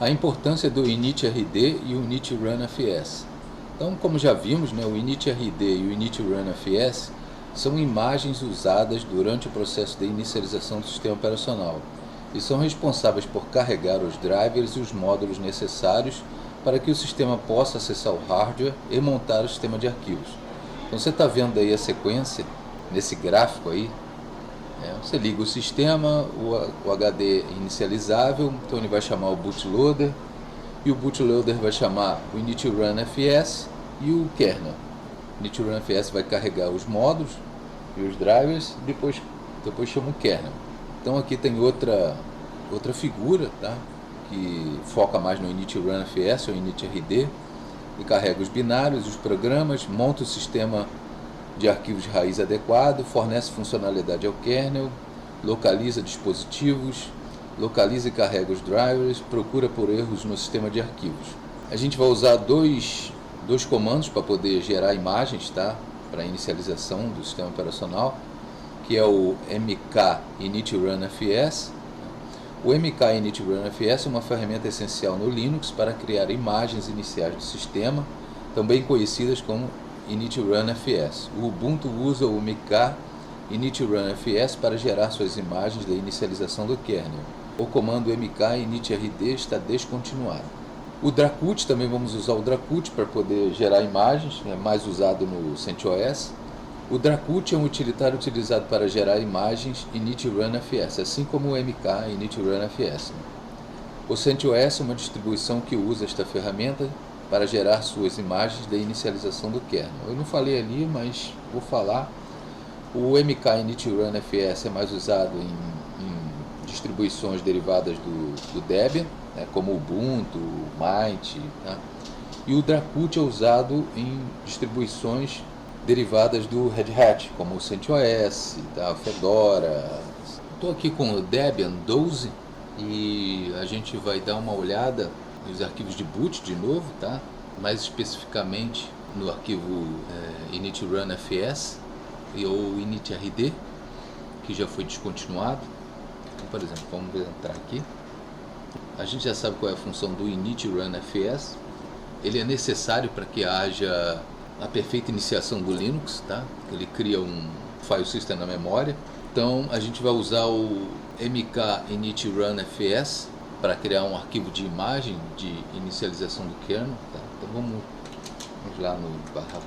a importância do initrd e o initrunfs. Então, como já vimos, né, o initrd e o initrunfs são imagens usadas durante o processo de inicialização do sistema operacional e são responsáveis por carregar os drivers e os módulos necessários para que o sistema possa acessar o hardware e montar o sistema de arquivos. Então você está vendo aí a sequência, nesse gráfico aí, você liga o sistema, o HD inicializável, então ele vai chamar o bootloader, e o bootloader vai chamar o initrunfs e o kernel. O initrunfs vai carregar os módulos e os drivers, depois chama o kernel. Então aqui tem outra figura, tá? Que foca mais no initrunfs ou initrd, e carrega os binários, os programas, monta o sistema de arquivos de raiz adequado, fornece funcionalidade ao kernel, localiza dispositivos, localiza e carrega os drivers, procura por erros no sistema de arquivos. A gente vai usar dois comandos para poder gerar imagens, tá? Para a inicialização do sistema operacional, que é o mk initrunfs. O mk initrunfs é uma ferramenta essencial no Linux para criar imagens iniciais do sistema, também conhecidas como initrunfs. O Ubuntu usa o mk initrunfs para gerar suas imagens da inicialização do kernel. O comando mk initrd está descontinuado. O Dracut, também vamos usar o Dracut para poder gerar imagens, é mais usado no CentOS. O Dracut é um utilitário utilizado para gerar imagens initrunfs, assim como o mk initrunfs. O CentOS é uma distribuição que usa esta ferramenta para gerar suas imagens da inicialização do kernel. Eu não falei ali, mas vou falar. O mk initrunfs é mais usado em distribuições derivadas do Debian, né, como o Ubuntu, o Mint, tá? E o Dracut é usado em distribuições derivadas do Red Hat, como o CentOS, tá, Fedora. Estou aqui com o Debian 12 e a gente vai dar uma olhada nos arquivos de boot de novo, tá? Mais especificamente no arquivo initrunfs ou initrd, que já foi descontinuado. Então, por exemplo, vamos entrar aqui. A gente já sabe qual é a função do initrunfs. Ele é necessário para que haja a perfeita iniciação do Linux, tá? Ele cria um file system na memória. Então a gente vai usar o mk initrunfs para criar um arquivo de imagem de inicialização do kernel, tá? Então vamos lá no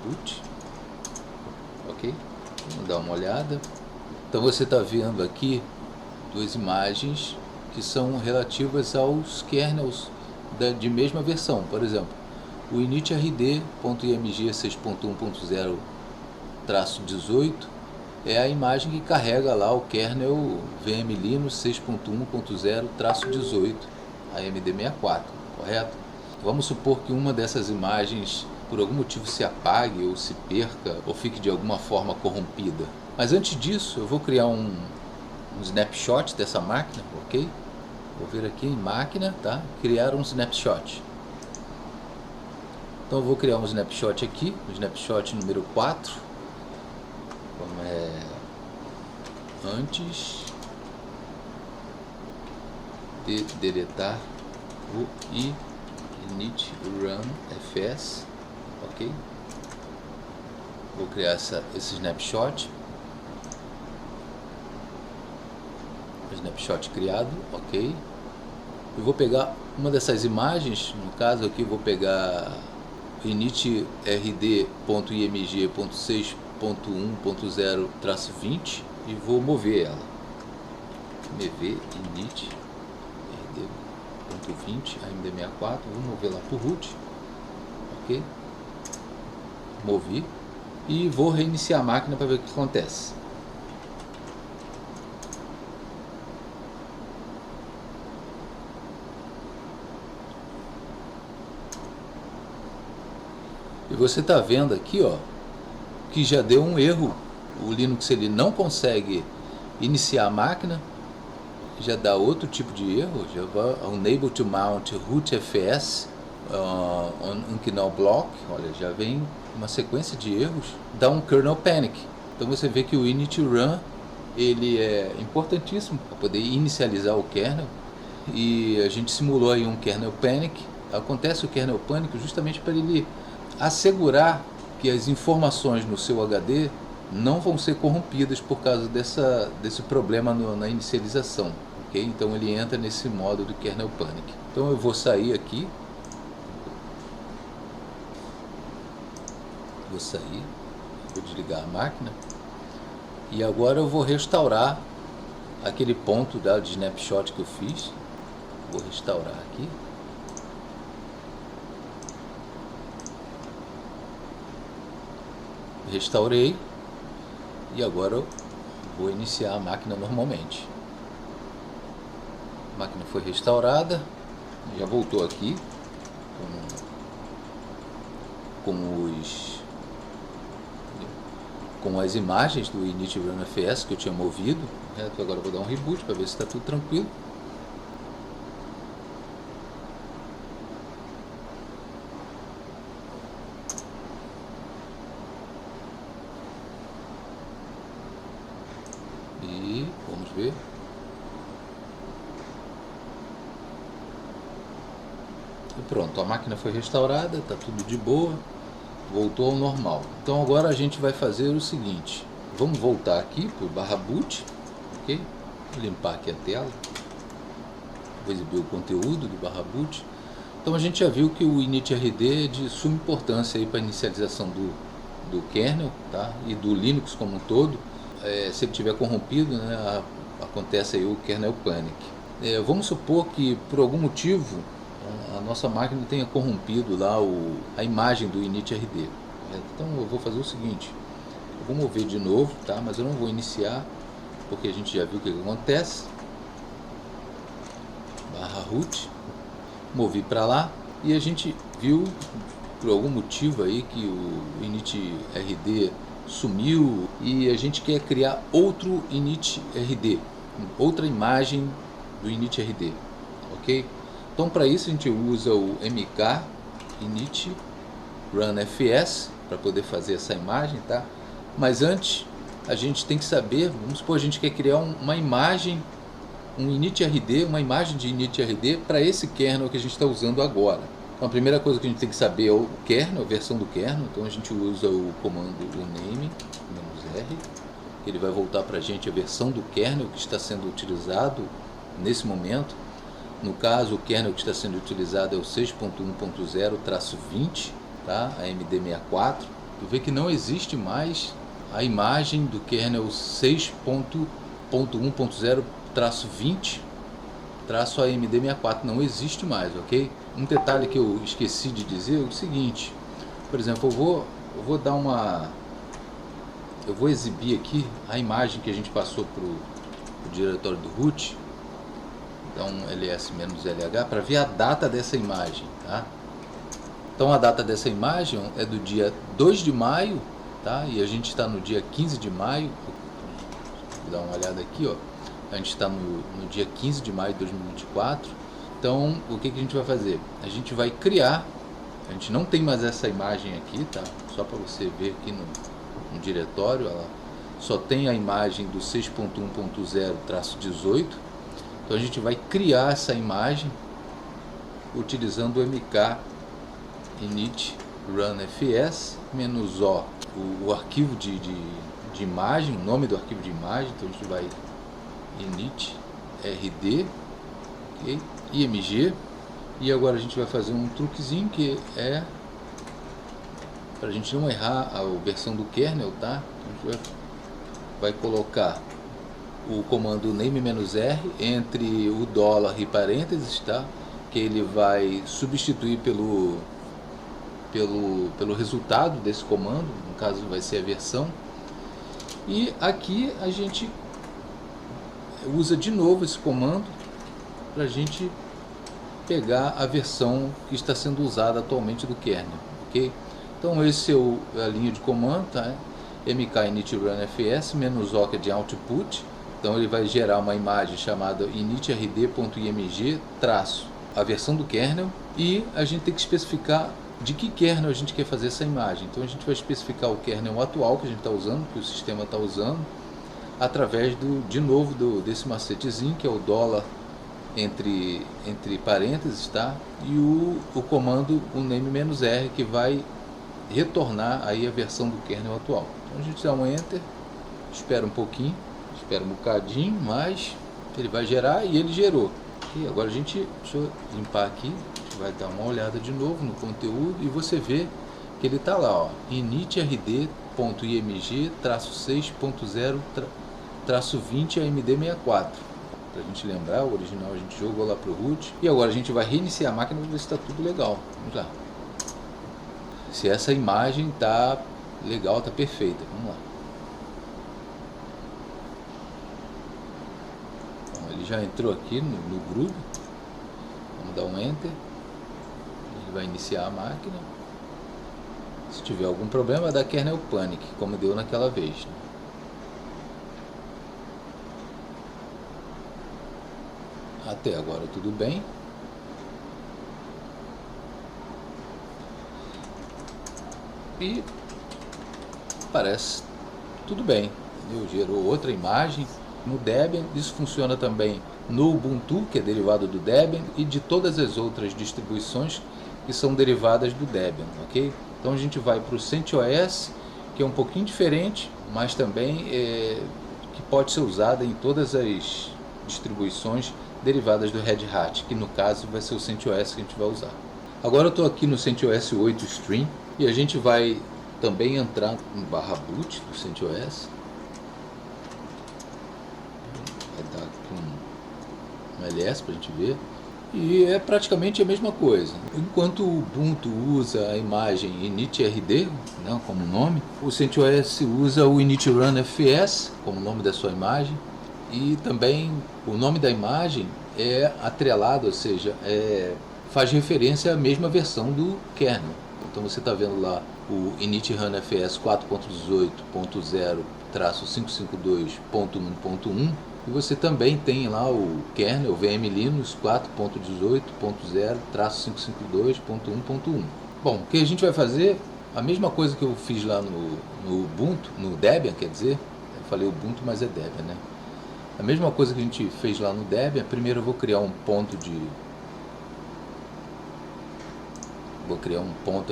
/boot, ok? Vamos dar uma olhada. Então você está vendo aqui duas imagens que são relativas aos kernels de mesma versão. Por exemplo, o initrd.img 6.1.0-18 é a imagem que carrega lá o kernel VM Linux 6.1.0-18 AMD64, correto? Vamos supor que uma dessas imagens por algum motivo se apague ou se perca ou fique de alguma forma corrompida. Mas antes disso eu vou criar um snapshot dessa máquina, ok? Vou vir aqui em máquina, tá? Criar um snapshot. Então eu vou criar um snapshot aqui, o snapshot número 4, como é antes de deletar o initrunfs, ok? Vou criar esse snapshot, snapshot criado, ok? Eu vou pegar uma dessas imagens, no caso aqui vou pegar initrd.img 6.1.0-20 e vou mover ela. mv initrd.20 AMD64, vou mover lá para o root, ok? Movi e vou reiniciar a máquina para ver o que acontece. E você está vendo aqui, ó, que já deu um erro. O Linux ele não consegue iniciar a máquina, já dá outro tipo de erro, já vai unable to mount rootfs on kernel block. Olha, já vem uma sequência de erros, dá um kernel panic. Então você vê que o initrun ele é importantíssimo para poder inicializar o kernel e a gente simulou aí um kernel panic. Acontece o kernel panic justamente para ele assegurar que as informações no seu HD não vão ser corrompidas por causa desse problema na inicialização, ok? Então ele entra nesse modo do kernel panic. Então eu vou sair aqui, vou desligar a máquina e agora eu vou restaurar aquele ponto de snapshot que eu fiz. Vou restaurar aqui. Restaurei e agora eu vou iniciar a máquina normalmente. A máquina foi restaurada, já voltou aqui com as imagens do init run fs que eu tinha movido. Agora eu vou dar um reboot para ver se está tudo tranquilo. E vamos ver. E pronto, a máquina foi restaurada, está tudo de boa, voltou ao normal. Então agora a gente vai fazer o seguinte: vamos voltar aqui para o /boot, ok? Vou limpar aqui a tela, vou exibir o conteúdo do /boot. Então a gente já viu que o initrd é de suma importância para a inicialização do kernel, tá? E do Linux como um todo. Se ele tiver corrompido, né, acontece aí o kernel panic. Vamos supor que por algum motivo a nossa máquina tenha corrompido lá a imagem do initrd. Então eu vou fazer o seguinte: eu vou mover de novo, tá? Mas eu não vou iniciar, porque a gente já viu o que acontece. /root, movi para lá e a gente viu por algum motivo aí que o initrd sumiu e a gente quer criar outro initrd, outra imagem do initrd, ok? Então para isso a gente usa o mk init run fs para poder fazer essa imagem, tá? Mas antes a gente tem que saber, vamos supor, a gente quer criar uma imagem, um initrd, uma imagem de initrd para esse kernel que a gente está usando agora. Então a primeira coisa que a gente tem que saber é o kernel, a versão do kernel. Então a gente usa o comando -name -r, ele vai voltar para a gente a versão do kernel que está sendo utilizado nesse momento. No caso, o kernel que está sendo utilizado é o 6.1.0-20, tá? A AMD64. Tu vê que não existe mais a imagem do kernel 6.1.0-20 -AMD64, não existe mais, ok? Um detalhe que eu esqueci de dizer é o seguinte: por exemplo, eu vou exibir aqui a imagem que a gente passou para o diretório do root, então ls-lh, para ver a data dessa imagem, tá? Então a data dessa imagem é do dia 2 de maio, tá? E a gente está no dia 15 de maio. Vou dar uma olhada aqui, ó. A gente está no dia 15 de maio de 2024. Então, o que a gente vai fazer? A gente vai criar, a gente não tem mais essa imagem aqui, tá? Só para você ver aqui no diretório, ela só tem a imagem do 6.1.0-18. Então a gente vai criar essa imagem utilizando o mk init run fs -o, o arquivo de imagem, o nome do arquivo de imagem. Então a gente vai init rd, okay, img, e agora a gente vai fazer um truquezinho que é para a gente não errar a versão do kernel, tá? A gente vai colocar o comando name-r entre o dólar e parênteses, tá? Que ele vai substituir pelo resultado desse comando, no caso vai ser a versão. E aqui a gente usa de novo esse comando para a gente pegar a versão que está sendo usada atualmente do kernel, ok? Então esse é a linha de comando, tá? mk init run fs -o, que é de output. Então ele vai gerar uma imagem chamada initrd.img traço a versão do kernel, e a gente tem que especificar de que kernel a gente quer fazer essa imagem. Então a gente vai especificar o kernel atual que a gente está usando, que o sistema está usando, através de novo desse macetezinho, que é o entre parênteses, tá? E o comando, o name-r, que vai retornar aí a versão do kernel atual. Então a gente dá um enter, espera um pouquinho, espera um bocadinho, mas ele vai gerar e ele gerou. E agora deixa eu limpar aqui, a gente vai dar uma olhada de novo no conteúdo e você vê que ele está lá, ó, initrd.img-6.0-20 AMD64. Para a gente lembrar, o original a gente jogou lá para o root. E agora a gente vai reiniciar a máquina para ver se está tudo legal. Vamos lá. Se essa imagem está legal, está perfeita. Vamos lá. Bom, ele já entrou aqui no Groove. Vamos dar um Enter. Ele vai iniciar a máquina. Se tiver algum problema, vai dar kernel panic, como deu naquela vez, né? Até agora tudo bem. E parece tudo bem. Entendeu? Gerou outra imagem no Debian. Isso funciona também no Ubuntu, que é derivado do Debian, e de todas as outras distribuições que são derivadas do Debian, ok? Então a gente vai para o CentOS, que é um pouquinho diferente, mas também que pode ser usada em todas as distribuições derivadas do Red Hat, que no caso vai ser o CentOS que a gente vai usar. Agora eu estou aqui no CentOS 8 Stream e a gente vai também entrar no /boot do CentOS. Vai dar aqui um ls para a gente ver. E é praticamente a mesma coisa. Enquanto o Ubuntu usa a imagem initrd, né, como nome, o CentOS usa o initrunfs como nome da sua imagem. E também o nome da imagem é atrelado, ou seja, faz referência à mesma versão do kernel. Então você está vendo lá o initrunfs 4.18.0-552.1.1 e você também tem lá o kernel VM Linux 4.18.0-552.1.1. Bom, o que a gente vai fazer? A mesma coisa que eu fiz lá no Ubuntu, no Debian, quer dizer, eu falei Ubuntu, mas é Debian, né? A mesma coisa que a gente fez lá no Debian. Primeiro eu vou criar um ponto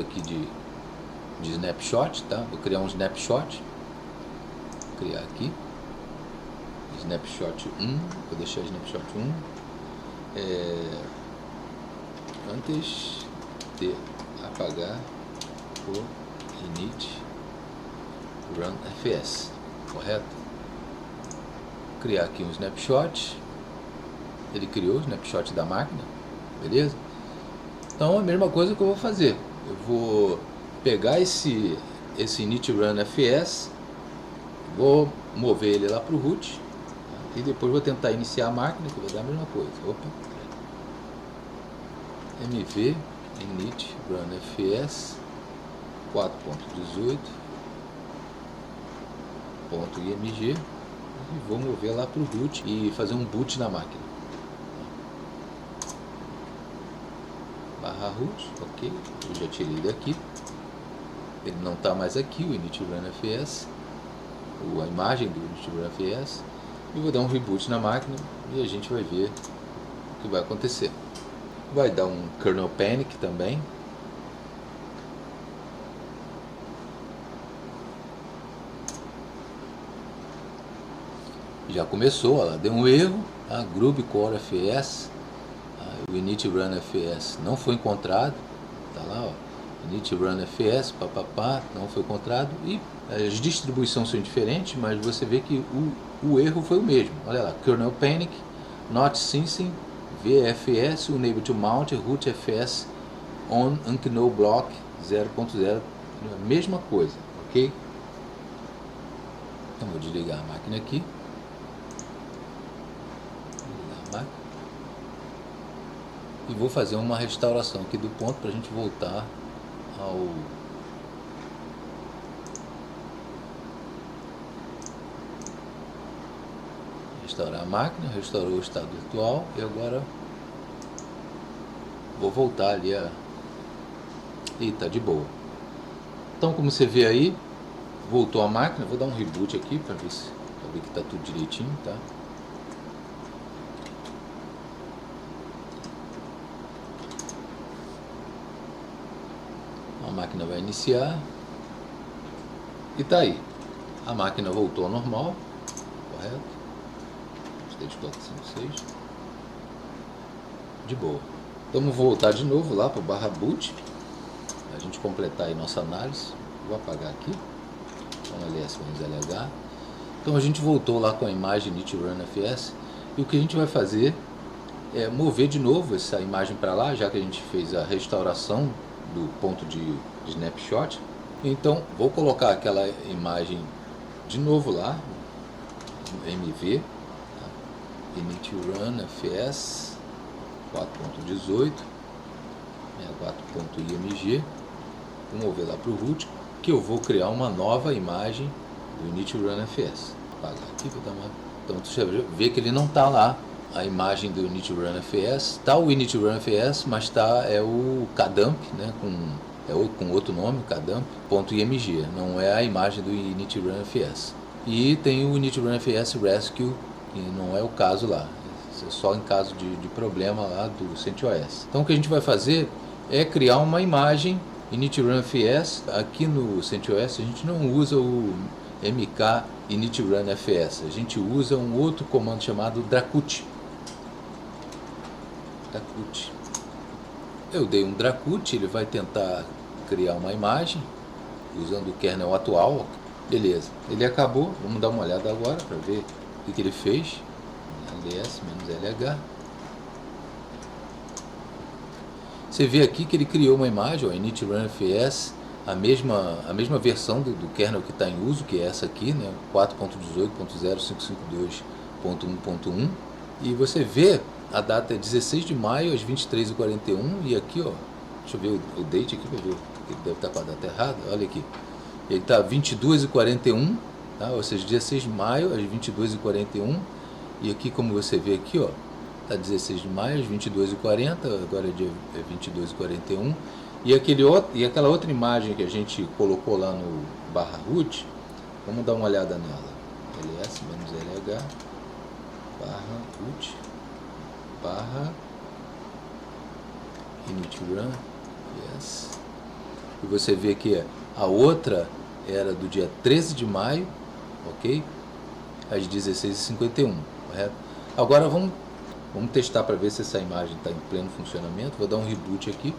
aqui de snapshot, tá? Vou criar um snapshot. Vou criar aqui. Snapshot 1. Vou deixar snapshot 1. Antes de apagar o init run fs, correto? Criar aqui um snapshot. Ele criou o snapshot da máquina, beleza? Então a mesma coisa que eu vou fazer. Eu vou pegar esse initrunfs, vou mover ele lá para o root, tá? E depois vou tentar iniciar a máquina, que vai dar a mesma coisa. Opa, mv initrunfs 4.18.img e vou mover lá para o root e fazer um boot na máquina. /root, ok, eu já tirei daqui, ele não está mais aqui, o initrunfs, a imagem do initrunfs, e vou dar um reboot na máquina e a gente vai ver o que vai acontecer. Vai dar um kernel panic também. Já começou, ela deu um erro, a Groove Core FS, o initrunfs não foi encontrado, tá lá, ó, initrunfs, papapá, não foi encontrado, e as distribuições são diferentes, mas você vê que o erro foi o mesmo. Olha lá, kernel panic, not sensing, VFS, unable to mount, rootfs on unknown block 0.0, mesma coisa, ok? Então vou desligar a máquina aqui. E vou fazer uma restauração aqui do ponto para a gente voltar ao restaurar a máquina. Restaurou o estado atual e agora vou voltar ali e tá de boa. Então, como você vê aí, voltou a máquina. Vou dar um reboot aqui para ver que tá tudo direitinho, tá? máquina vai iniciar e tá aí. A máquina voltou ao normal, correto? 3, 4, 5, 6. De boa. Então vamos voltar de novo lá para o /boot, a gente completar aí nossa análise. Vou apagar aqui. Então ls-lh. Então a gente voltou lá com a imagem init-run-fs e o que a gente vai fazer é mover de novo essa imagem para lá, já que a gente fez a restauração do ponto de snapshot. Então vou colocar aquela imagem de novo lá, mv, tá? init-run-fs 4.18, 64.img. Vou mover lá para o root, que eu vou criar uma nova imagem do init-run-fs. Apagar aqui, vou dar uma... Então você vê que ele não está lá, a imagem do init-run-fs. Está o init-run-fs, mas está o kdump, né, com outro nome, kdump.img. Não é a imagem do init-run-fs. E tem o init-run-fs rescue, que não é o caso lá. É só em caso de problema lá do CentOS. Então o que a gente vai fazer é criar uma imagem init-run-fs. Aqui no CentOS a gente não usa o mk init-run-fs, a gente usa um outro comando chamado dracut. Eu dei um dracut, ele vai tentar criar uma imagem usando o kernel atual. Beleza, ele acabou. Vamos dar uma olhada agora para ver o que ele fez. ls-lh. Você vê aqui que ele criou uma imagem, o init-run-fs, a mesma versão do kernel que está em uso, que é essa aqui, né, 4.18.0552.1.1. E você vê, a data é 16 de maio, às 23h41, e aqui, ó, deixa eu ver o date aqui para ver, ele deve estar com a data errada, olha aqui. Ele está 22h41, tá? Ou seja, 16 de maio, às 22h41, e aqui, como você vê aqui, ó, está 16 de maio, às 22h40, agora é 22h41, e aquela outra imagem que a gente colocou lá no /root, vamos dar uma olhada nela. ls-lh /root /init-run, yes. E você vê que a outra era do dia 13 de maio, ok? Às 16h51, correto? Agora vamos testar para ver se essa imagem está em pleno funcionamento. Vou dar um reboot aqui.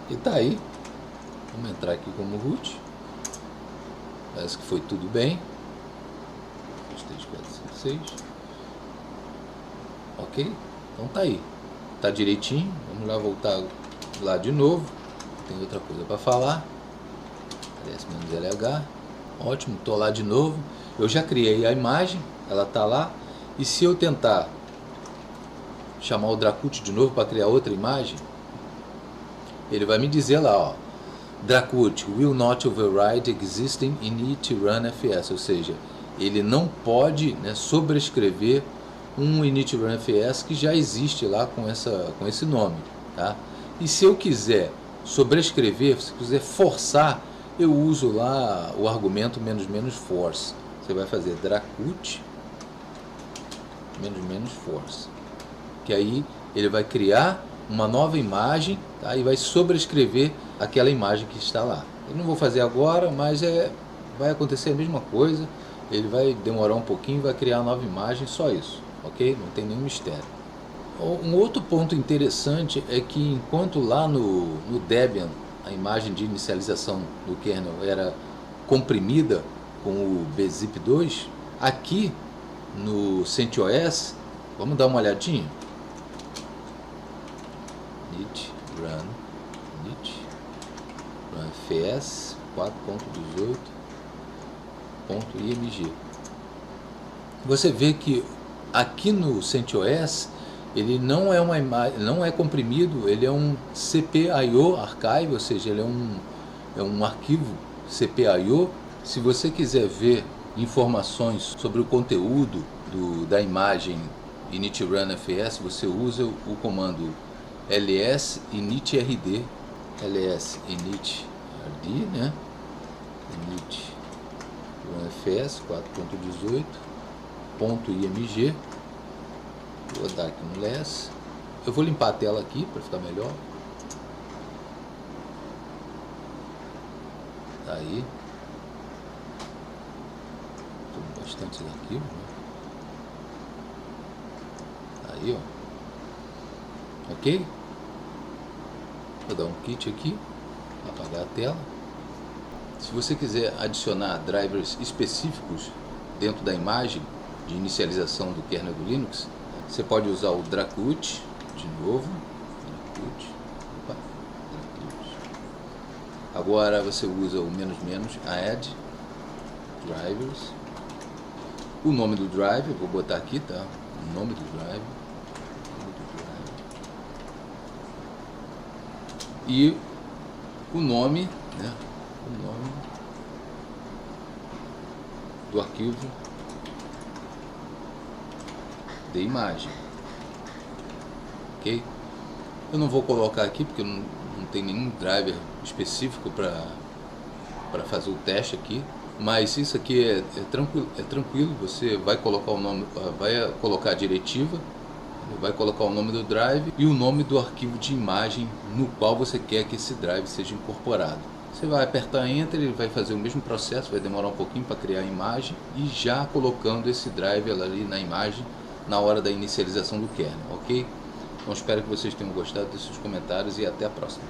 E tá aí. Vamos entrar aqui como root. Parece que foi tudo bem. 2, 3, 4, 5, 6. Ok? Então tá aí. Tá direitinho. Vamos lá voltar lá de novo. Tem outra coisa para falar. ls-lh. Ótimo, tô lá de novo. Eu já criei a imagem, ela tá lá. E se eu tentar chamar o dracut de novo para criar outra imagem, ele vai me dizer lá, ó, dracut will not override existing init-run-fs, ou seja, ele não pode, né, sobrescrever um init-run-fs que já existe lá com esse nome, tá? E se eu quiser sobrescrever, se quiser forçar, eu uso lá o argumento "-force". Você vai fazer dracut "-force", que aí ele vai criar uma nova imagem, tá? E vai sobrescrever aquela imagem que está lá. Eu não vou fazer agora, mas vai acontecer a mesma coisa. Ele vai demorar um pouquinho, vai criar uma nova imagem, só isso, ok? Não tem nenhum mistério. Um outro ponto interessante é que enquanto lá no Debian a imagem de inicialização do kernel era comprimida com o bzip2, aqui no CentOS, vamos dar uma olhadinha. init-run-fs 4.18.img. Você vê que aqui no CentOS ele não é uma imagem, não é comprimido, ele é um CPIO archive, ou seja, ele é um arquivo CPIO. Se você quiser ver informações sobre o conteúdo da imagem init-run-fs, você usa o comando ls-initrd, né? NFS 4.18.img. Vou dar aqui no less. Eu vou limpar a tela aqui para ficar melhor. Aí. Tem bastante arquivos, né? Aí, ó. Ok? Vou dar um kit aqui, apagar a tela. Se você quiser adicionar drivers específicos dentro da imagem de inicialização do kernel do Linux, você pode usar o Dracut, de novo. Dracut. Agora você usa o add drivers. O nome do drive, eu vou botar aqui, tá? O nome do drive. E o nome, né? O nome do arquivo de imagem. Ok? Eu não vou colocar aqui porque não tem nenhum driver específico para fazer o teste aqui, mas isso aqui é tranquilo. Você vai colocar o nome, vai colocar a diretiva, vai colocar o nome do drive e o nome do arquivo de imagem no qual você quer que esse drive seja incorporado. Você vai apertar Enter, ele vai fazer o mesmo processo, vai demorar um pouquinho para criar a imagem e já colocando esse drive ali na imagem na hora da inicialização do kernel, ok? Então espero que vocês tenham gostado desses comentários e até a próxima.